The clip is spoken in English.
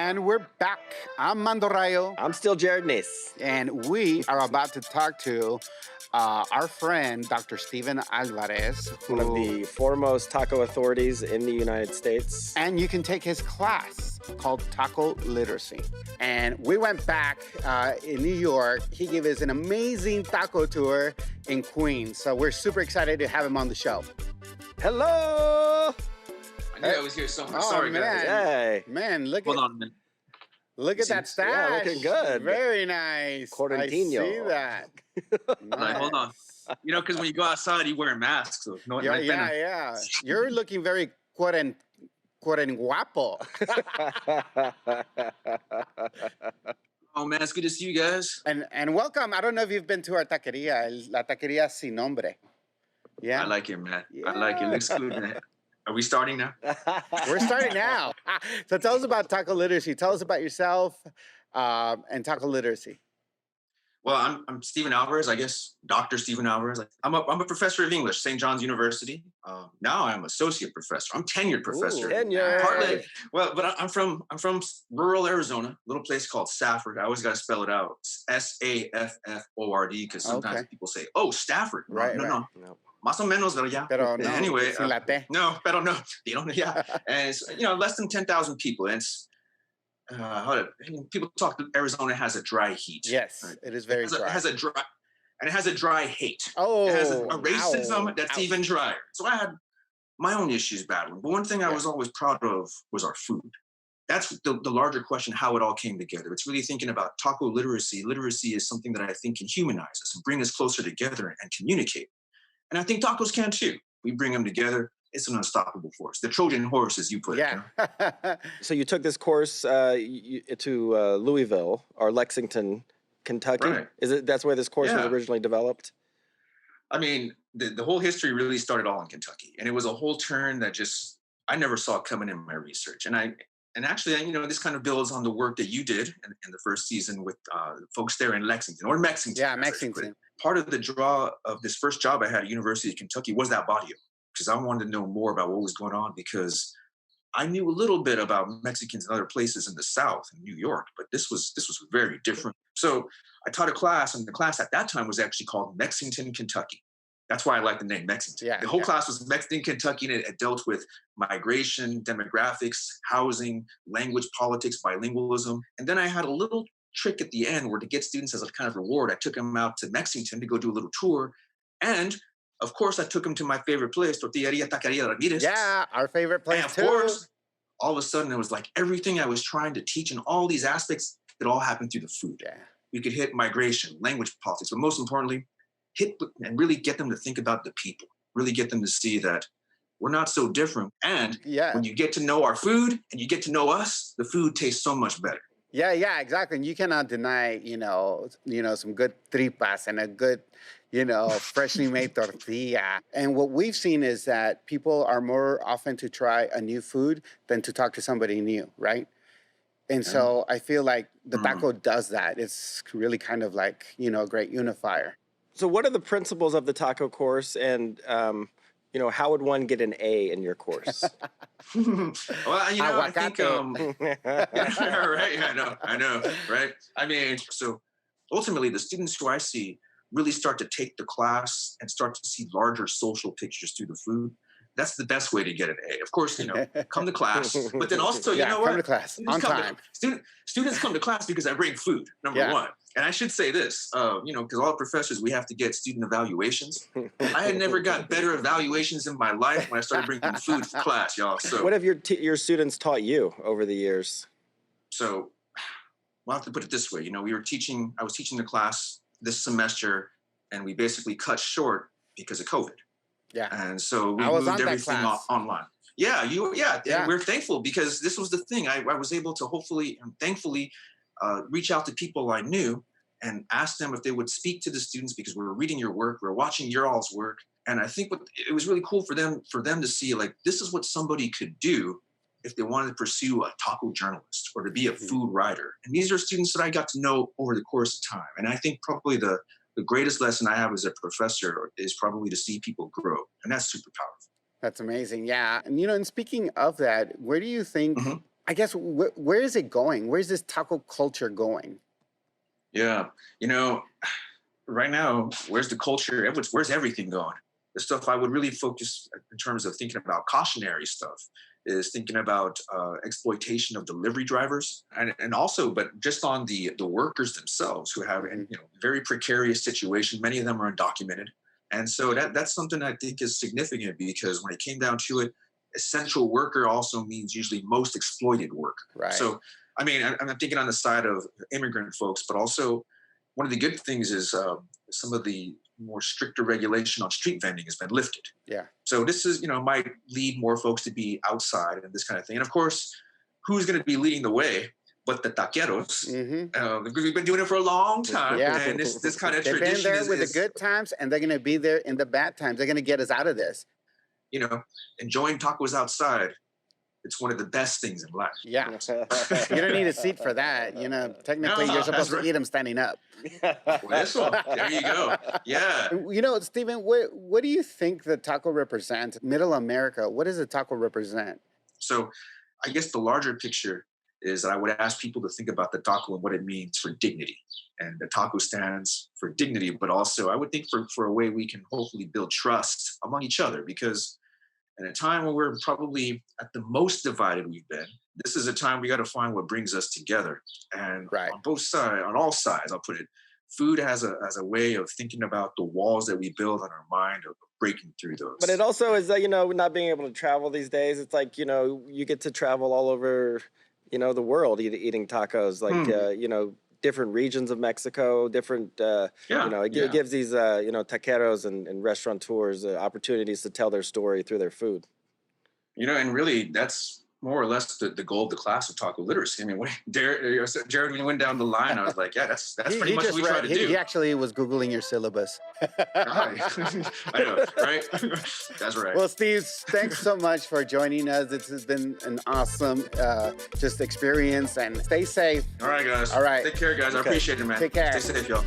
And we're back. I'm Mando Rayo, I'm still Jared Nace. and we are about to talk to our friend, Dr. Steven Alvarez, One of the foremost taco authorities in the United States. and you can take his class called Taco Literacy. And we went back in New York. He gave us an amazing taco tour in Queens. So we're super excited to have him on the show. Hello! I knew I was here somewhere. Oh, Sorry, man. guys. Hey, Man, look Hold at on a minute. look at that stash. Yeah, looking good. Very nice. Quarantino. I see that. Hold on. You know, because when you go outside, you wear a mask. So no, Yeah. You're looking very guapo. Oh man, it's good to see you guys. And welcome. I don't know if you've been to our taqueria, La Taqueria Sin Nombre. Yeah. I like it, man. I like it. Looks good, man. Are we starting now? We're starting now. So tell us about Taco Literacy. Tell us about yourself and Taco Literacy. Well, I'm Steven Alvarez, I guess, Dr. Steven Alvarez. I'm a professor of English, St. John's University. Now I'm associate professor. I'm tenured professor. Tenure. Partly, well, but I'm from rural Arizona, a little place called Safford. I always got to spell it out. Safford, because sometimes people say, "Oh, Stafford." Right. No. No. Más o menos, pero ya. Pero no, Anyway, sin la T. no, pero no, they don't, yeah. And it's, less than 10,000 people. And it's, people talk, Arizona has a dry heat. Yes, Right? it is very dry. It has a dry hate. Oh, It has a racism that's ouch. even drier. So I had my own issues battling. But one thing I was always proud of was our food. That's the larger question, how it all came together. It's really thinking about taco literacy. Literacy is something that I think can humanize us and bring us closer together and communicate. And I think tacos can too. We bring them together. It's an unstoppable force. The Trojan horse, as you put it. Yeah. So you took this course to Louisville or Lexington, Kentucky. Right. That's where this course was Yeah. originally developed? I mean, the whole history really started all in Kentucky. And it was a whole turn that I never saw coming in my research. And actually, this kind of builds on the work that you did in the first season with folks there in Lexington or Mexington. Yeah, as I should put it. Mexington. Part of the draw of this first job I had at University of Kentucky was that body, because I wanted to know more about what was going on, because I knew a little bit about Mexicans and other places in the South in New York, but this was very different. So I taught a class, and the class at that time was actually called Mexington, Kentucky. That's why I like the name Mexington. Yeah, the whole yeah. class was Mexington, Kentucky, and it dealt with migration, demographics, housing, language, politics, bilingualism. And then I had a little trick at the end where, to get students as a kind of reward, I took them out to Mexington to go do a little tour. And of course, I took them to my favorite place, Tortilleria Taqueria Ramirez. Yeah, our favorite place And of too. course, all of a sudden, it was like everything I was trying to teach and all these aspects, it all happened through the food. Yeah. We could hit migration, language, politics, but most importantly, hit and really get them to think about the people, really get them to see that we're not so different. And Yeah. when you get to know our food and you get to know us, the food tastes so much better. Yeah, exactly. And you cannot deny, some good tripas and a good, freshly made tortilla. And what we've seen is that people are more often to try a new food than to talk to somebody new, right? And so I feel like the taco does that. It's really kind of like, a great unifier. So what are the principles of the taco course, and how would one get an A in your course? Well, I think, Aguacate. right? I know, right? I mean, so ultimately, the students who I see really start to take the class and start to see larger social pictures through the food. That's the best way to get an A. Of course, come to class, but then also, you know what? Come to class on time. Students come to class because I bring food, number one. And I should say this, because all professors, we have to get student evaluations. I had never got better evaluations in my life when I started bringing food to class, y'all. So What have your students taught you over the years? So we'll have to put it this way. I was teaching the class this semester, and we basically cut short because of COVID. Yeah. And so we I was moved on that everything class. online. Yeah. Yeah. And we're thankful, because this was the thing. I was able to hopefully and thankfully reach out to people I knew and ask them if they would speak to the students, because we were reading your work, we were watching your all's work. And I think it was really cool for them to see, like, this is what somebody could do if they wanted to pursue a taco journalist or to be a food writer. And these are students that I got to know over the course of time. And I think probably the greatest lesson I have as a professor is probably to see people grow. And that's super powerful. That's amazing. Yeah. And, and speaking of that, where do you think I guess where is it going? Where's this taco culture going? Yeah, you know, right now, where's the culture? Where's everything going? The stuff I would really focus in terms of thinking about cautionary stuff is thinking about exploitation of delivery drivers, and also, but just on the workers themselves who have very precarious situation. Many of them are undocumented, and so that's something I think is significant because when it came down to it, essential worker also means usually most exploited worker. Right. So I mean, I'm thinking on the side of immigrant folks, but also one of the good things is some of the more stricter regulation on street vending has been lifted. Yeah. So this is, might lead more folks to be outside and this kind of thing. And of course, who's going to be leading the way but the taqueros? Because we've been doing it for a long time. Yeah. And this kind of They've tradition been there is, with the good times, and they're going to be there in the bad times. They're going to get us out of this. Enjoying tacos outside. It's one of the best things in life. Yeah. You don't need a seat for that. Technically, No, you're supposed that's to right. eat them standing up. Well, this one, there you go. Yeah. Stephen, what do you think the taco represents? Middle America, what does the taco represent? So I guess the larger picture is that I would ask people to think about the taco and what it means for dignity. And the taco stands for dignity, but also I would think for a way we can hopefully build trust among each other, because in a time when we're probably at the most divided we've been, this is a time we got to find what brings us together. And Right. on both sides, on all sides, I'll put it, food has a way of thinking about the walls that we build on our mind, of breaking through those. But it also is that, not being able to travel these days. It's like, you get to travel all over, the world eating tacos, like, different regions of Mexico, different, it gives these, taqueros and restaurateurs opportunities to tell their story through their food. And really that's more or less the goal of the class of taco literacy. I mean, Jared, when you went down the line, I was like, yeah, that's pretty much what we try to do. He actually was Googling your syllabus. I know, right? That's right. Well, Steve, thanks so much for joining us. This has been an awesome just experience, and stay safe. All right, guys. All right. Take care, guys. I Okay. appreciate it, man. Take care. Stay safe, y'all.